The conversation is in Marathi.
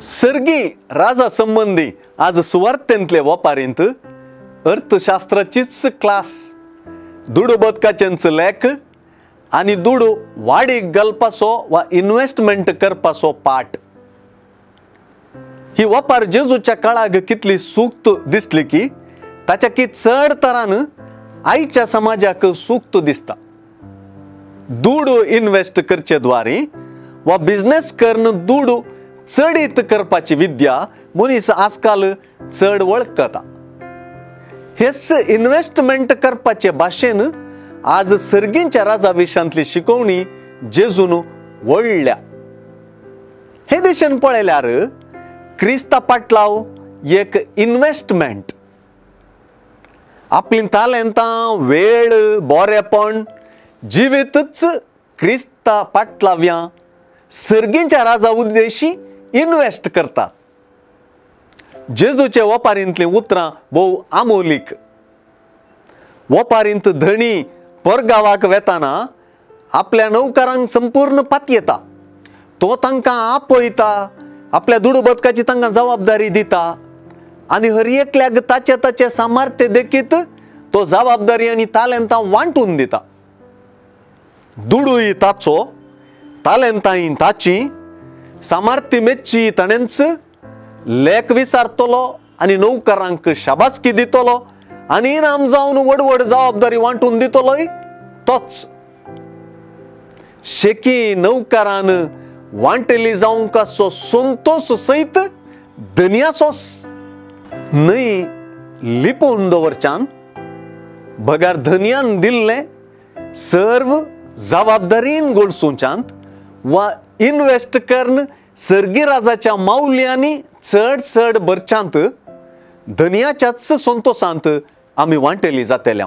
सर्गी राजा संबंधी आज सुवार्थेंतले वपारींत अर्थशास्त्राचीच क्लास, दुडू बदकाचेंच लेख आणि दुडू वाडीक घालपाचो वा इन्वेस्टमेंट करपाचो पाठ। ही वपार जेजूच्या काळाक कितली सूक्त दिसली की ताच्या की चड तरान आईच्या समाजाक सूक्त दिसता। दुडू इन्वेस्ट करचे द्वारे वा बिझनेस करून दुडू चडीत करपाची विद्या मनीस आजकाल चड वळखता। हेच इन्वेस्टमेंट करपाचे भाशेन आज सर्गींच्या राजा विशयांतली शिकवणी जेजून वळल्या। हे दिशेन पळयल्यार क्रिस्ता पाटलाव एक इन्वेस्टमेंट। आपली तालेंतां, वेळ, बोरेपण, जिवीतच क्रिस्ता पाटलाव्या सर्गींच्या राजा उद्देशी इन्वेस्ट करतात। जेजूचे वपारींतली उतरां बहु आमोलीक। वपारींत धणी परगावाक वेताना आपल्या नौकरांक संपूर्ण पातयेता, तो तांकां आपयता, आपल्या दुडू बदकाची तांकां जबाबदारी दिता आनी हर एकल्याक ताचे ताचे सामर्थ्य देखीत तो जबाबदारी आनी तालेंतां वांटून दिता। दुडूय ताचो, तालेंतांय ताची, सामर्थ्य मेच्ची ताणेंच, लेख विचारतलो आनी नौकरांक शाबासकी दितलो आनी इनाम जावन वडवड जबाबदारी वांटून दितलोय तोच। शेकी नौकरान वांटेली जावंक असो संतोष सयत धन्याचोस न्हय लिपोवन दवरच्यान भगार धन्यान दिल्ले सर्व जबाबदारीन गोडसूंच्यान वा इन्वेस्ट करून सर्गी राजाच्या माऊल्यांनी चड चड भरच्यांत धन्याच्याच संतोषांत आमी वांटेली जातल्या।